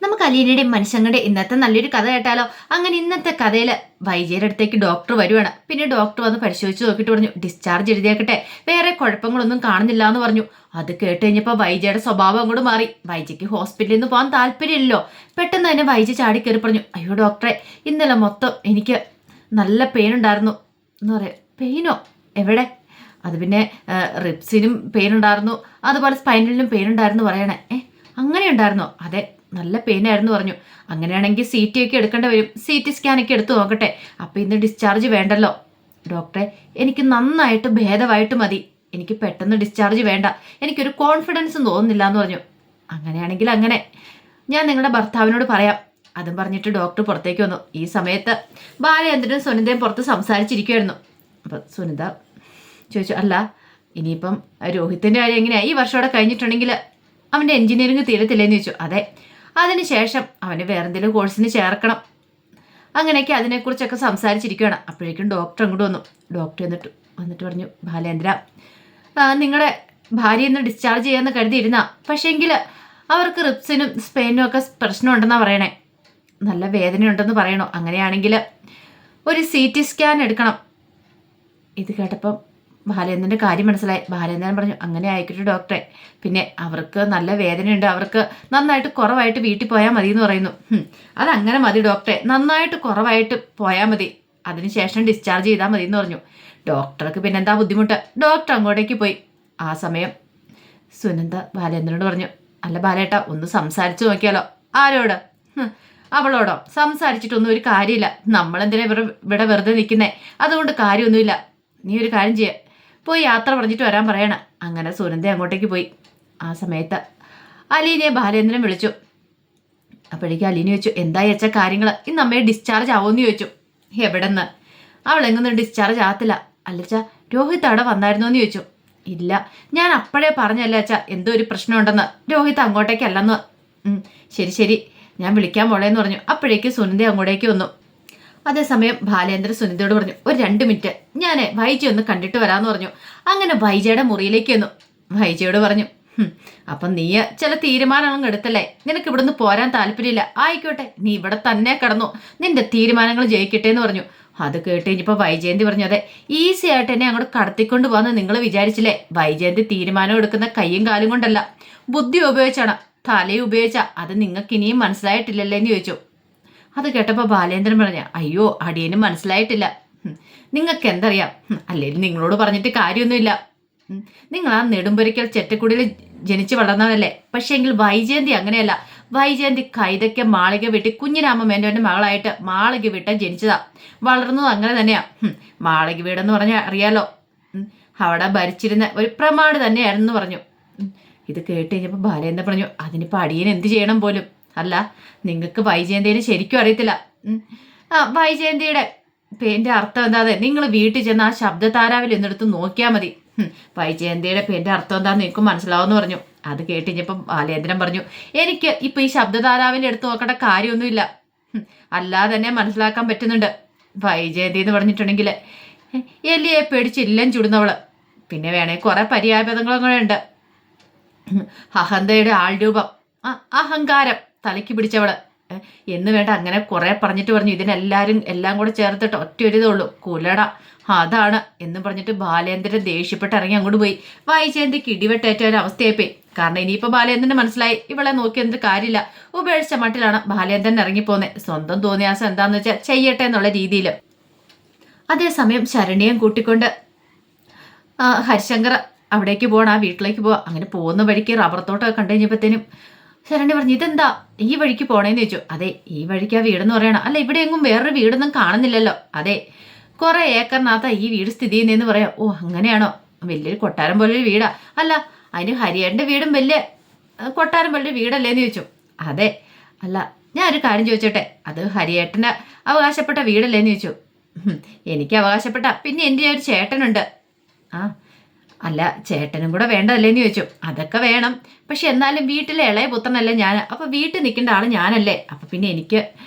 നമുക്ക് അലീനയുടെയും മനുഷ്യങ്ങളുടെ ഇന്നത്തെ നല്ലൊരു കഥ കേട്ടാലോ? അങ്ങനെ ഇന്നത്തെ കഥയിൽ വൈദ്യരുടെ അടുത്തേക്ക് ഡോക്ടർ വരുവാണ്. പിന്നെ ഡോക്ടർ വന്ന് പരിശോധിച്ച് നോക്കിയിട്ട് പറഞ്ഞു, ഡിസ്ചാർജ് എഴുതിയാക്കട്ടെ, വേറെ കുഴപ്പങ്ങളൊന്നും കാണുന്നില്ല എന്ന് പറഞ്ഞു. അത് കേട്ട് കഴിഞ്ഞപ്പോൾ വൈദ്യയുടെ സ്വഭാവം അങ്ങോട്ട് മാറി. വൈദ്യക്ക് ഹോസ്പിറ്റലിൽ നിന്ന് പോകാൻ താല്പര്യമില്ലല്ലോ. പെട്ടെന്ന് തന്നെ വൈദ്യ ചാടി കയറി പറഞ്ഞു, അയ്യോ ഡോക്ടറെ, ഇന്നലെ മൊത്തം എനിക്ക് നല്ല പെയിൻ ഉണ്ടായിരുന്നു എന്ന് പറയാം. പെയിനോ? എവിടെ? അത് പിന്നെ റിബ്സിനും പെയിൻ ഉണ്ടായിരുന്നു, അതുപോലെ സ്പൈനലിനും പെയിൻ ഉണ്ടായിരുന്നു പറയണേ. അങ്ങനെ ഉണ്ടായിരുന്നോ? അതെ, നല്ല പെയിൻ ആയിരുന്നു പറഞ്ഞു. അങ്ങനെയാണെങ്കിൽ സി ടി ഒക്കെ എടുക്കേണ്ടി വരും, സി ടി സ്കാനൊക്കെ എടുത്തു നോക്കട്ടെ. അപ്പം ഇന്ന് ഡിസ്ചാർജ് വേണ്ടല്ലോ. ഡോക്ടറെ, എനിക്ക് നന്നായിട്ട് ഭേദമായിട്ട് മതി, എനിക്ക് പെട്ടെന്ന് ഡിസ്ചാർജ് വേണ്ട, എനിക്കൊരു കോൺഫിഡൻസും തോന്നുന്നില്ല എന്ന് പറഞ്ഞു. അങ്ങനെയാണെങ്കിൽ അങ്ങനെ, ഞാൻ നിങ്ങളുടെ ഭർത്താവിനോട് പറയാം. അതും പറഞ്ഞിട്ട് ഡോക്ടർ പുറത്തേക്ക് വന്നു. ഈ സമയത്ത് ബാലചന്ദ്രനും സുനിതയും പുറത്ത് സംസാരിച്ചിരിക്കുമായിരുന്നു. അപ്പം സുനിത ചോദിച്ചു, അല്ല ഇനിയിപ്പം രോഹിത്തിൻ്റെ കാര്യം എങ്ങനെയാണ്? ഈ വർഷമോടെ കഴിഞ്ഞിട്ടുണ്ടെങ്കിൽ അവൻ്റെ എൻജിനീയറിംഗ് തീരത്തില്ലേന്ന് ചോദിച്ചു. അതെ, അതിനുശേഷം അവന് വേറെന്തെങ്കിലും കോഴ്സിന് ചേർക്കണം. അങ്ങനെയൊക്കെ അതിനെക്കുറിച്ചൊക്കെ സംസാരിച്ചിരിക്കുകയാണ്. അപ്പോഴേക്കും ഡോക്ടർ അങ്ങോട്ട് വന്നു. ഡോക്ടർ വന്നിട്ട് പറഞ്ഞു, ബാലേന്ദ്ര, നിങ്ങളുടെ ഭാര്യ ഇന്ന് ഡിസ്ചാർജ് ചെയ്യാമെന്ന് കരുതിയിരുന്ന, പക്ഷേങ്കിൽ അവർക്ക് റിബ്സിനും സ്പെയിനും ഒക്കെ പ്രശ്നമുണ്ടെന്നാണ് പറയണേ. നല്ല വേദനയുണ്ടെന്ന് പറയണോ? അങ്ങനെയാണെങ്കിൽ ഒരു സി ടി സ്കാൻ എടുക്കണം. ഇത് കേട്ടപ്പം ബാലേന്ദ്രൻ്റെ കാര്യം മനസ്സിലായി. ബാലേന്ദ്രൻ പറഞ്ഞു, അങ്ങനെ ആയിക്കോട്ടെ ഡോക്ടറെ, പിന്നെ അവർക്ക് നല്ല വേദനയുണ്ട്, അവർക്ക് നന്നായിട്ട് കുറവായിട്ട് വീട്ടിൽ പോയാൽ മതി എന്ന് പറയുന്നു. അതങ്ങനെ മതി ഡോക്ടറെ, നന്നായിട്ട് കുറവായിട്ട് പോയാൽ മതി, അതിനുശേഷം ഡിസ്ചാർജ് ചെയ്താൽ മതി എന്ന് പറഞ്ഞു. ഡോക്ടർക്ക് പിന്നെന്താ ബുദ്ധിമുട്ട്? ഡോക്ടർ അങ്ങോട്ടേക്ക് പോയി. ആ സമയം സുനന്ദ ബാലേന്ദ്രനോട് പറഞ്ഞു, അല്ല ബാലേട്ട, ഒന്ന് സംസാരിച്ചു നോക്കിയാലോ? ആരോട്? അവളോടോ? സംസാരിച്ചിട്ടൊന്നും ഒരു കാര്യമില്ല, നമ്മളെന്തിനാ ഇവിടെ വെറുതെ നിൽക്കുന്നേ? അതുകൊണ്ട് കാര്യമൊന്നുമില്ല. നീ ഒരു കാര്യം ചെയ്യ, പോയി യാത്ര പറഞ്ഞിട്ട് വരാൻ പറയണം. അങ്ങനെ സുനന്ദ അങ്ങോട്ടേക്ക് പോയി. ആ സമയത്ത് അലീനയെ ബാലേന്ദ്രൻ വിളിച്ചു. അപ്പോഴേക്കും അലീന ചോദിച്ചു, എന്തായി വെച്ച കാര്യങ്ങൾ? ഇന്ന് അമ്മയെ ഡിസ്ചാർജ് ആവുമെന്ന് ചോദിച്ചു. എവിടെന്ന്? അവളെങ്ങൊന്നും ഡിസ്ചാർജ് ആകത്തില്ല. അല്ലച്ചാ, രോഹിത് അവിടെ വന്നായിരുന്നോ എന്ന് ചോദിച്ചു. ഇല്ല, ഞാൻ അപ്പോഴേ പറഞ്ഞല്ല അച്ഛാ, എന്തോ ഒരു പ്രശ്നമുണ്ടെന്ന്. രോഹിത് അങ്ങോട്ടേക്കല്ലെന്ന്. ശരി ശരി, ഞാൻ വിളിക്കാൻ പോളേന്ന് പറഞ്ഞു. അപ്പോഴേക്കും സുനന്ദ അങ്ങോട്ടേക്ക് വന്നു. അതേസമയം ബാലേന്ദ്ര സുനിതയോട് പറഞ്ഞു, ഒരു 2 മിനിറ്റ് ഞാൻ വൈജി ഒന്ന് കണ്ടിട്ട് വരാമെന്ന് പറഞ്ഞു. അങ്ങനെ വൈജയുടെ മുറിയിലേക്ക് വന്നു. വൈജയോട് പറഞ്ഞു, അപ്പം നീ ചില തീരുമാനങ്ങളൊന്നും എടുത്തല്ലേ, നിനക്ക് ഇവിടുന്ന് പോരാൻ താല്പര്യമില്ല, ആയിക്കോട്ടെ, നീ ഇവിടെ തന്നെ കിടന്നു, നിന്റെ തീരുമാനങ്ങൾ ജയിക്കട്ടെ എന്ന് പറഞ്ഞു. അത് കേട്ട് കഴിഞ്ഞപ്പോൾ വൈജയന്തി പറഞ്ഞു, അതെ, ഈസി ആയിട്ട് എന്നെ അങ്ങോട്ട് കടത്തിക്കൊണ്ട് പോകാന്ന് നിങ്ങൾ വിചാരിച്ചില്ലേ? വൈജയന്തി തീരുമാനം എടുക്കുന്ന കൈയും കാലും കൊണ്ടല്ല, ബുദ്ധി ഉപയോഗിച്ചാണ്, തലയും ഉപയോഗിച്ചാ. അത് നിങ്ങൾക്ക് ഇനിയും മനസ്സിലായിട്ടില്ലല്ലേ എന്ന് ചോദിച്ചു. അത് കേട്ടപ്പോൾ ബാലേന്ദ്രൻ പറഞ്ഞ, അയ്യോ അടിയനും മനസ്സിലായിട്ടില്ല, നിങ്ങൾക്ക് എന്തറിയാം, അല്ലെങ്കിൽ നിങ്ങളോട് പറഞ്ഞിട്ട് കാര്യമൊന്നുമില്ല. നിങ്ങൾ ആ നെടുമ്പൊരിക്കൽ ചെറ്റക്കുടിയിൽ ജനിച്ചു വളർന്നവനല്ലേ. പക്ഷേങ്കിൽ വൈജയന്തി അങ്ങനെയല്ല. വൈജയന്തി കൈതയ്ക്ക് മാളിക വീട്ടി കുഞ്ഞിരാമ മേനോന്റെ മകളായിട്ട് മാളിക വീട്ട ജനിച്ചതാ, വളർന്നതും അങ്ങനെ തന്നെയാ. മാളിക വീടെന്ന് പറഞ്ഞാൽ അറിയാലോ, അവിടെ ഭരിച്ചിരുന്ന ഒരു പ്രമാട് തന്നെയായിരുന്നു പറഞ്ഞു. ഇത് കേട്ട് കഴിഞ്ഞപ്പോൾ ബാലേന്ദ്രൻ പറഞ്ഞു, അതിനിപ്പോൾ അടിയൻ എന്ത് ചെയ്യണം പോലും? അല്ല, നിങ്ങൾക്ക് വൈജയന്തിനെ ശരിക്കും അറിയത്തില്ല. വൈജയന്തിയുടെ പേരിന്റെ അർത്ഥം എന്താതെ നിങ്ങൾ വീട്ടിൽ ചെന്ന് ആ ശബ്ദതാരാവിൽ എന്നെടുത്ത് നോക്കിയാൽ മതി. വൈജയന്തിയുടെ പേരിന്റെ അർത്ഥം എന്താന്ന് നിങ്ങൾക്ക് മനസ്സിലാവുമെന്ന് പറഞ്ഞു. അത് കേട്ടിഞ്ഞപ്പം ബാലേന്ദ്രൻ പറഞ്ഞു, എനിക്ക് ഇപ്പൊ ഈ ശബ്ദതാരാവിൽ എടുത്ത് നോക്കേണ്ട കാര്യമൊന്നുമില്ല, അല്ലാതെ തന്നെ മനസ്സിലാക്കാൻ പറ്റുന്നുണ്ട്. വൈജയന്തി എന്ന് പറഞ്ഞിട്ടുണ്ടെങ്കിൽ എലിയെ പേടിച്ചില്ലം ചുടുന്നവള്, പിന്നെ വേണേ കുറെ പര്യായപദങ്ങളും കൂടെ ഉണ്ട്. അഹന്തയുടെ ആൾരൂപം, അഹങ്കാരം തലയ്ക്ക് പിടിച്ചവള് എന്ന് വേണ്ട, അങ്ങനെ കുറെ പറഞ്ഞിട്ട് പറഞ്ഞു. ഇതിനെല്ലാരും എല്ലാം കൂടെ ചേർത്തിട്ട് ഒറ്റ ഒരു ഇതേ ഉള്ളൂ, കുലട, അതാണ് എന്ന് പറഞ്ഞിട്ട് ബാലേന്ദ്രൻ ദേഷ്യപ്പെട്ട് ഇറങ്ങി അങ്ങോട്ട് പോയി. വൈജയന്തിക്ക് ഇടിവെട്ടേറ്റ ഒരു അവസ്ഥയായിപ്പോയി. കാരണം ഇനിയിപ്പോൾ ബാലേന്ദ്രന് മനസ്സിലായി, ഇവളെ നോക്കി എന്നിട്ട് കാര്യമില്ല. ഉപേക്ഷിച്ച മട്ടിലാണ് ബാലേന്ദ്രൻ ഇറങ്ങിപ്പോന്നെ. സ്വന്തം തോന്നിയാസം എന്താന്ന് വെച്ചാൽ ചെയ്യട്ടെ എന്നുള്ള രീതിയിൽ. അതേസമയം ശരണ്യം കൂട്ടിക്കൊണ്ട് ഹരിശങ്കർ അവിടേക്ക് പോകണം, ആ വീട്ടിലേക്ക് പോവാം. അങ്ങനെ പോകുന്ന വഴിക്ക് റബ്ബർ തോട്ടമൊക്കെ കണ്ടു കഴിഞ്ഞപ്പോഴത്തേനും ശരണ്യ പറഞ്ഞു, ഇതെന്താ ഈ വഴിക്ക് പോണേന്ന് ചോദിച്ചു. അതെ, ഈ വഴിക്ക് ആ വീടെന്ന് പറയണം. അല്ല, ഇവിടെ എങ്ങും വേറൊരു വീടൊന്നും കാണുന്നില്ലല്ലോ. അതെ, കുറെ ഏക്കറിനകത്താ ഈ വീട് സ്ഥിതി ചെയ്യുന്നതെന്ന് പറയാം. ഓ അങ്ങനെയാണോ? വലിയൊരു കൊട്ടാരം പോലൊരു വീടാ. അല്ല, അതിന് ഹരിയേട്ടൻ്റെ വീടും വലിയ കൊട്ടാരം പോലൊരു വീടല്ലേന്ന് ചോദിച്ചു. അതെ, അല്ല ഞാനൊരു കാര്യം ചോദിച്ചോട്ടെ, അത് ഹരിയേട്ടന് അവകാശപ്പെട്ട വീടല്ലേന്ന് ചോദിച്ചു. എനിക്ക് അവകാശപ്പെട്ട, പിന്നെ എൻ്റെ ഒരു ചേട്ടനുണ്ട്. അല്ല, ചേട്ടനും കൂടെ വേണ്ടതല്ലേന്ന് ചോദിച്ചു. അതൊക്കെ വേണം, പക്ഷെ എന്നാലും വീട്ടിലെ ഇളയ പുത്രനല്ലേ ഞാൻ, അപ്പൊ വീട്ടിൽ നിൽക്കേണ്ട ആള് ഞാനല്ലേ, അപ്പൊ പിന്നെ എനിക്ക്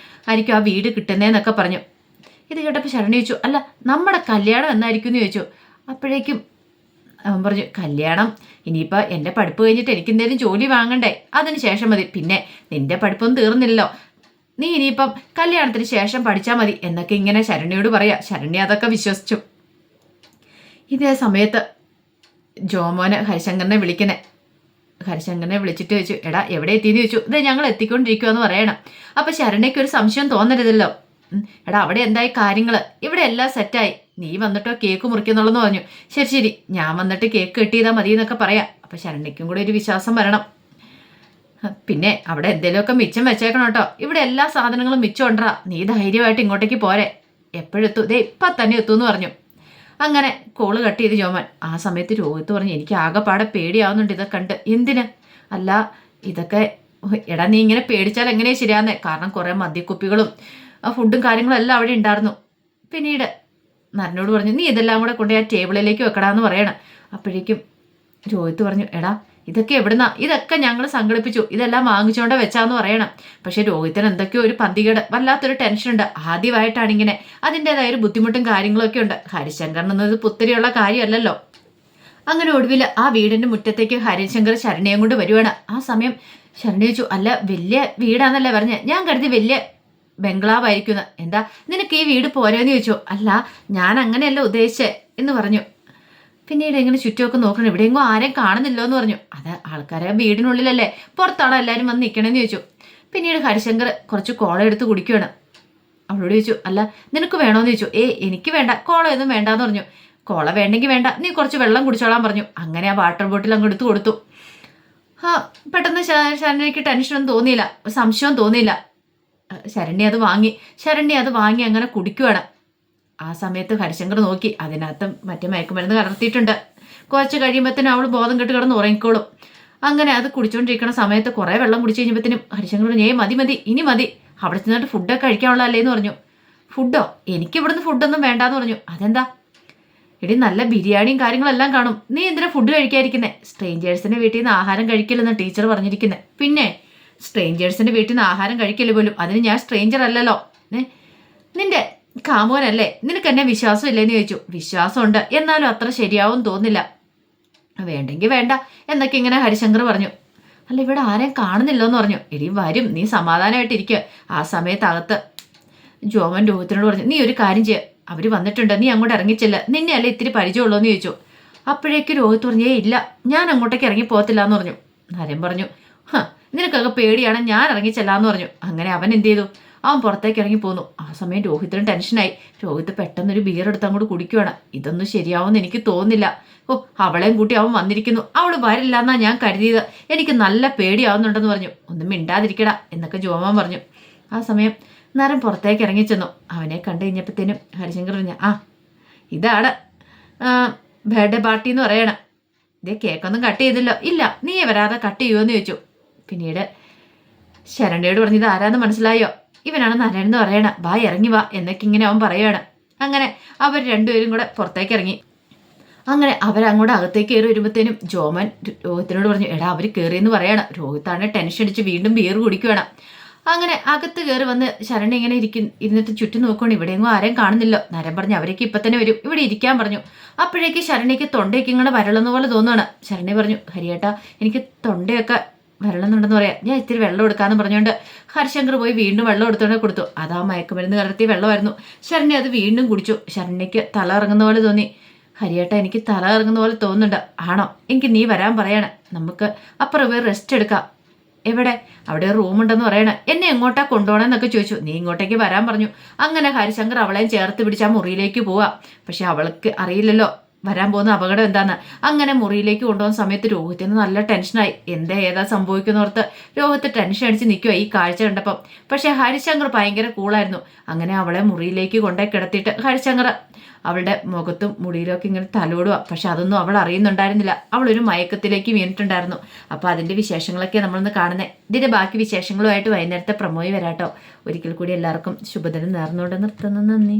ആയിരിക്കും ആ വീട് കിട്ടുന്നതെന്നൊക്കെ പറഞ്ഞു. ഇത് കേട്ടപ്പോൾ ശരണി ചോദിച്ചു, അല്ല നമ്മുടെ കല്യാണം എന്നായിരിക്കും എന്ന് ചോദിച്ചു. അപ്പോഴേക്കും അവൻ പറഞ്ഞു, കല്യാണം ഇനിയിപ്പോൾ എൻ്റെ പഠിപ്പ് കഴിഞ്ഞിട്ട് എനിക്ക് എന്തെങ്കിലും ജോലി വാങ്ങണ്ടേ, അതിന് ശേഷം മതി. പിന്നെ നിന്റെ പഠിപ്പൊന്നും തീർന്നില്ലല്ലോ, നീ ഇനിയിപ്പം കല്യാണത്തിന് ശേഷം പഠിച്ചാൽ മതി എന്നൊക്കെ ഇങ്ങനെ ശരണ്യയോട് പറയാ. ശരണ്യ അതൊക്കെ വിശ്വസിച്ചു. ഇതേ സമയത്ത് ജോമോനെ ഹരിശങ്കറിനെ വിളിക്കണേ. ഹരിശങ്കറിനെ വിളിച്ചിട്ട് ചോദിച്ചു, എടാ എവിടെ എത്തിയെന്ന് ചോദിച്ചു. ഇത് ഞങ്ങൾ എത്തിക്കൊണ്ടിരിക്കുമെന്ന് പറയണം. അപ്പം ശരണ്യയ്ക്ക് ഒരു സംശയം തോന്നരുതല്ലോ. എടാ അവിടെ എന്തായി കാര്യങ്ങൾ? ഇവിടെ എല്ലാം സെറ്റായി, നീ വന്നിട്ടോ കേക്ക് മുറിക്കുന്നുള്ളെന്ന് പറഞ്ഞു. ശരി ശരി, ഞാൻ വന്നിട്ട് കേക്ക് കെട്ടിയതാൽ മതി എന്നൊക്കെ പറയാം. അപ്പം ശരണ്യയ്ക്കും കൂടെ ഒരു വിശ്വാസം വരണം. പിന്നെ അവിടെ എന്തെങ്കിലുമൊക്കെ മിച്ചം വെച്ചേക്കണം കേട്ടോ, ഇവിടെ എല്ലാ സാധനങ്ങളും മിച്ചം ഉണ്ടാ, നീ ധൈര്യമായിട്ട് ഇങ്ങോട്ടേക്ക് പോരെ, എപ്പോഴെത്തു, ദേ ഇപ്പം തന്നെ എത്തുമെന്ന് പറഞ്ഞു. അങ്ങനെ കോള് കട്ട് ചെയ്ത് ജോമൻ. ആ സമയത്ത് രോഹിത്ത് പറഞ്ഞു, എനിക്ക് ആകെപ്പാടെ പേടിയാവുന്നുണ്ട് ഇതൊക്കെ കണ്ട്. എന്തിന്? അല്ല ഇതൊക്കെ, എടാ നീ ഇങ്ങനെ പേടിച്ചാൽ എങ്ങനെയാ ശരിയാന്നേ, കാരണം കുറേ മദ്യക്കുപ്പികളും ഫുഡും കാര്യങ്ങളും എല്ലാം അവിടെ ഉണ്ടായിരുന്നു. പിന്നീട് നരനോട് പറഞ്ഞു, നീ ഇതെല്ലാം കൂടെ കൊണ്ട് ആ ടേബിളിലേക്ക് വെക്കടാന്ന് പറയണം. അപ്പോഴേക്കും രോഹിത്ത് പറഞ്ഞു, എടാ ഇതൊക്കെ എവിടുന്നാ? ഇതൊക്കെ ഞങ്ങൾ സംഘടിപ്പിച്ചു, ഇതെല്ലാം വാങ്ങിച്ചുകൊണ്ട് വെച്ചാന്ന് പറയണം. പക്ഷെ രോഹിത്തിന് എന്തൊക്കെയോ ഒരു പന്തികേട്, വല്ലാത്തൊരു ടെൻഷനുണ്ട്. ആദ്യമായിട്ടാണ് ഇങ്ങനെ, അതിൻ്റെതായ ഒരു ബുദ്ധിമുട്ടും കാര്യങ്ങളൊക്കെ ഉണ്ട്. ഹരിശങ്കറിനൊന്നും ഇത് പുത്തിരിയുള്ള കാര്യമല്ലല്ലോ. അങ്ങനെ ഒടുവിൽ ആ വീടിന്റെ മുറ്റത്തേക്ക് ഹരിശങ്കർ ശരണ്യയും കൊണ്ട് വരുവാണ്. ആ സമയം ശരണ്യ ചോദിച്ചു, അല്ല വലിയ വീടാന്നല്ലേ പറഞ്ഞേ, ഞാൻ കരുതി വലിയ ബംഗ്ലാവായിരിക്കുന്നു. എന്താ നിനക്ക് ഈ വീട് പോരെന്ന് ചോദിച്ചു. അല്ല ഞാൻ അങ്ങനെയല്ല ഉദ്ദേശിച്ചേ എന്ന് പറഞ്ഞു. പിന്നീട് ഇങ്ങനെ ചുറ്റുമൊക്കെ നോക്കണം, എവിടെയെങ്കിലും ആരെയും കാണുന്നില്ലോ എന്ന് പറഞ്ഞു. അത് ആൾക്കാരെ വീടിനുള്ളിലല്ലേ, പുറത്താണോ എല്ലാവരും വന്ന് നിൽക്കണമെന്ന് ചോദിച്ചു. പിന്നീട് ഹരിശങ്കർ കുറച്ച് കോള എടുത്ത് കുടിക്കുകയാണ്. അവളോട് ചോദിച്ചു, അല്ല നിനക്ക് വേണോന്ന് ചോദിച്ചു. എനിക്ക് വേണ്ട, കോള ഒന്നും വേണ്ടാന്ന് പറഞ്ഞു. കോള വേണ്ടെങ്കിൽ വേണ്ട, നീ കുറച്ച് വെള്ളം കുടിച്ചോളാൻ പറഞ്ഞു. അങ്ങനെ ആ വാട്ടർ ബോട്ടിൽ അങ്ങ് എടുത്ത് കൊടുത്തു. പെട്ടെന്ന് ശരണ്യക്ക് ടെൻഷനൊന്നും തോന്നിയില്ല, സംശയവും തോന്നിയില്ല. ശരണ്യ അത് വാങ്ങി അങ്ങനെ കുടിക്കുകയാണ്. ആ സമയത്ത് ഹരിശങ്കർ നോക്കി, അതിനകത്ത് മറ്റേ മയക്കുമരുന്ന് കലർത്തിയിട്ടുണ്ട്. കുറച്ച് കഴിയുമ്പോഴത്തേനും അവൾ ബോധം കെട്ട് കിടന്ന് ഉറങ്ങിക്കോളും. അങ്ങനെ അത് കുടിച്ചുകൊണ്ടിരിക്കുന്ന സമയത്ത് കുറേ വെള്ളം കുടിച്ചു കഴിഞ്ഞപ്പോഴത്തേനും ഹരിശങ്കർ പറഞ്ഞു, മതി ഇനി മതി, അവിടെ ചെന്നിട്ട് ഫുഡൊക്കെ കഴിക്കാനുള്ളതല്ലേന്ന് പറഞ്ഞു. ഫുഡോ? എനിക്ക് ഇവിടുന്ന് ഫുഡൊന്നും വേണ്ടാന്ന് പറഞ്ഞു. അതെന്താ? എടി നല്ല ബിരിയാണിയും കാര്യങ്ങളെല്ലാം കാണും, നീ എന്തിനാ ഫുഡ് കഴിക്കാതിരിക്കുന്നേ? സ്ട്രേഞ്ചേഴ്സിന്റെ വീട്ടിൽ നിന്ന് ആഹാരം കഴിക്കില്ലെന്ന് ടീച്ചർ പറഞ്ഞിരിക്കുന്നത്. പിന്നെ സ്ട്രേഞ്ചേഴ്സിന്റെ വീട്ടിൽ നിന്ന് ആഹാരം കഴിക്കല്ലേ പോലും, അതിന് ഞാൻ സ്ട്രേഞ്ചർ അല്ലല്ലോ. നിന്റെ കാമുകനല്ലേ, നിനക്ക് എന്നെ വിശ്വാസം ഇല്ലേന്ന് ചോദിച്ചു. വിശ്വാസമുണ്ട്, എന്നാലും അത്ര ശരിയാവും തോന്നില്ല. വേണ്ടെങ്കിൽ വേണ്ട എന്നൊക്കെ ഇങ്ങനെ ഹരിശങ്കർ പറഞ്ഞു. അല്ല ഇവിടെ ആരെയും കാണുന്നില്ലോ എന്ന് പറഞ്ഞു. എടി വരും, നീ സമാധാനമായിട്ടിരിക്കുക. ആ സമയത്ത് അകത്ത് ജോമൻ രോഹിത്തിനോട് പറഞ്ഞു, നീ ഒരു കാര്യം ചെയ്യുക, അവർ വന്നിട്ടുണ്ട്, നീ അങ്ങോട്ട് ഇറങ്ങിച്ചില്ല, നിന്നെ അല്ലേ ഇത്തിരി പരിചയമുള്ളൂ എന്ന് ചോദിച്ചു. അപ്പോഴേക്ക് രോഹിത്ത് പറഞ്ഞു, ഇല്ല ഞാൻ അങ്ങോട്ടേക്ക് ഇറങ്ങി പോകത്തില്ല എന്ന് പറഞ്ഞു. നരൻ പറഞ്ഞു, നിനക്കൊക്കെ പേടിയാണ്, ഞാൻ ഇറങ്ങിച്ചെല്ലാന്ന് പറഞ്ഞു. അങ്ങനെ അവൻ എന്ത് ചെയ്തു, അവൻ പുറത്തേക്ക് ഇറങ്ങി പോന്നു. ആ സമയം രോഹിത്തിന് ടെൻഷനായി. രോഹിത്ത് പെട്ടെന്നൊരു ബിയർ എടുത്ത് അങ്ങോട്ട് കുടിക്കുകയാണ്. ഇതൊന്നും ശരിയാവുമെന്ന് എനിക്ക് തോന്നുന്നില്ല. അവളെയും കൂട്ടി അവൻ വന്നിരിക്കുന്നു, അവൾ വരില്ല എന്നാ ഞാൻ കരുതിയത്, എനിക്ക് നല്ല പേടിയാവുന്നുണ്ടെന്ന് പറഞ്ഞു. ഒന്നും മിണ്ടാതിരിക്കടാ എന്നൊക്കെ ജോമാൻ പറഞ്ഞു. ആ സമയം നരൻ പുറത്തേക്ക് ഇറങ്ങിച്ചെന്നു. അവനെ കണ്ടു കഴിഞ്ഞപ്പോഴത്തേനും ഹരിശങ്കർ പറഞ്ഞു, ഇതാണ് ബർത്ത്ഡേ പാർട്ടി എന്ന് പറയണം. ഇതേ കേക്കൊന്നും കട്ട് ചെയ്തില്ലോ. ഇല്ല, നീ വരാതെ കട്ട് ചെയ്യുമോയെന്ന് ചോദിച്ചു. പിന്നീട് ശരണ്യയോട് പറഞ്ഞത് ആരാന്ന് മനസ്സിലായോ, ഇവനാണ് നരൻ എന്ന് പറയണ, വാ ഇറങ്ങി വാ എന്നൊക്കെ ഇങ്ങനെ അവൻ പറയുകയാണ്. അങ്ങനെ അവർ രണ്ടുപേരും കൂടെ പുറത്തേക്ക് ഇറങ്ങി. അങ്ങനെ അവരങ്ങോട്ട് അകത്തേക്ക് കയറി വരുമ്പോഴത്തേനും ജോമൻ രോഹിത്തിനോട് പറഞ്ഞു, എടാ അവർ കയറിയെന്ന് പറയണം. രോഹിത്താണ് ടെൻഷൻ അടിച്ച് വീണ്ടും ബിയർ കുടിക്കുകയാണ്. അങ്ങനെ അകത്ത് കയറി വന്ന് ശരണ്യ ഇങ്ങനെ ഇരുന്നിട്ട് ചുറ്റും നോക്കുകയാണ്. ഇവിടെയെങ്കിലും ആരെയും കാണുന്നില്ലോ. നരൻ പറഞ്ഞു, അവരേക്ക് ഇപ്പം തന്നെ വരും, ഇവിടെ ഇരിക്കാൻ പറഞ്ഞു. അപ്പോഴേക്ക് ശരണ്യക്ക് തൊണ്ടയ്ക്ക് ഇങ്ങനെ വരളുന്ന പോലെ തോന്നുകയാണ്. ശരണ്യ പറഞ്ഞു, ഹരിയേട്ടാ എനിക്ക് തൊണ്ടയൊക്കെ വരളുന്നുണ്ടെന്ന് പറയാം, ഞാൻ ഇത്തിരി വെള്ളം എടുക്കാമെന്ന് പറഞ്ഞുകൊണ്ട് ഹരിശങ്കർ പോയി വീണ്ടും വെള്ളം എടുത്തോണ്ട് കൊടുത്തു. അതാ മയക്കുമരുന്ന് കലർത്തിയ വെള്ളമായിരുന്നു. ശരണ്യ അത് വീണ്ടും കുടിച്ചു. ശരണ്യക്ക് തല ഇറങ്ങുന്ന പോലെ തോന്നി. ഹരിയേട്ട എനിക്ക് തല ഇറങ്ങുന്ന പോലെ തോന്നുന്നുണ്ട്. ആണോ? എനിക്ക് നീ വരാൻ പറയണം, നമുക്ക് അപ്പുറം പോയി റെസ്റ്റ് എടുക്കാം. എവിടെ? അവിടെ ഒരു റൂമുണ്ടെന്ന് പറയണേ. എന്നെ എങ്ങോട്ടാ കൊണ്ടുപോകണമെന്നൊക്കെ ചോദിച്ചു. നീ ഇങ്ങോട്ടേക്ക് വരാൻ പറഞ്ഞു. അങ്ങനെ ഹരിശങ്കർ അവളെയും ചേർത്ത് പിടിച്ച് ആ മുറിയിലേക്ക് പോവാ. പക്ഷെ അവൾക്ക് അറിയില്ലല്ലോ വരാൻ പോകുന്ന അപകടം എന്താന്ന്. അങ്ങനെ മുറിയിലേക്ക് കൊണ്ടുപോകുന്ന സമയത്ത് രോഹിത്തിന് നല്ല ടെൻഷനായി. എന്താ ഏതാ സംഭവിക്കുന്നോർത്ത് രോഹിത്ത് ടെൻഷൻ അടിച്ച് നിൽക്കുക ഈ കാഴ്ച കണ്ടപ്പം. പക്ഷെ ഹരിശങ്കർ ഭയങ്കര കൂളായിരുന്നു. അങ്ങനെ അവളെ മുറിയിലേക്ക് കൊണ്ടുപോയി കിടത്തിയിട്ട് ഹരിശങ്കർ അവളുടെ മുഖത്തും മുടിയിലൊക്കെ ഇങ്ങനെ തലോടുക. പക്ഷെ അതൊന്നും അവൾ അറിയുന്നുണ്ടായിരുന്നില്ല. അവളൊരു മയക്കത്തിലേക്ക് വീണിട്ടുണ്ടായിരുന്നു. അപ്പോൾ അതിൻ്റെ വിശേഷങ്ങളൊക്കെ നമ്മളൊന്ന് കാണുന്നത്. ഇതിൻ്റെ ബാക്കി വിശേഷങ്ങളുമായിട്ട് വൈകുന്നേരത്തെ പ്രമോയി വരാട്ടോ. ഒരിക്കൽ കൂടി എല്ലാവർക്കും ശുഭദിനം നേർന്നുകൊണ്ട് നിർത്തുന്നു. നന്ദി.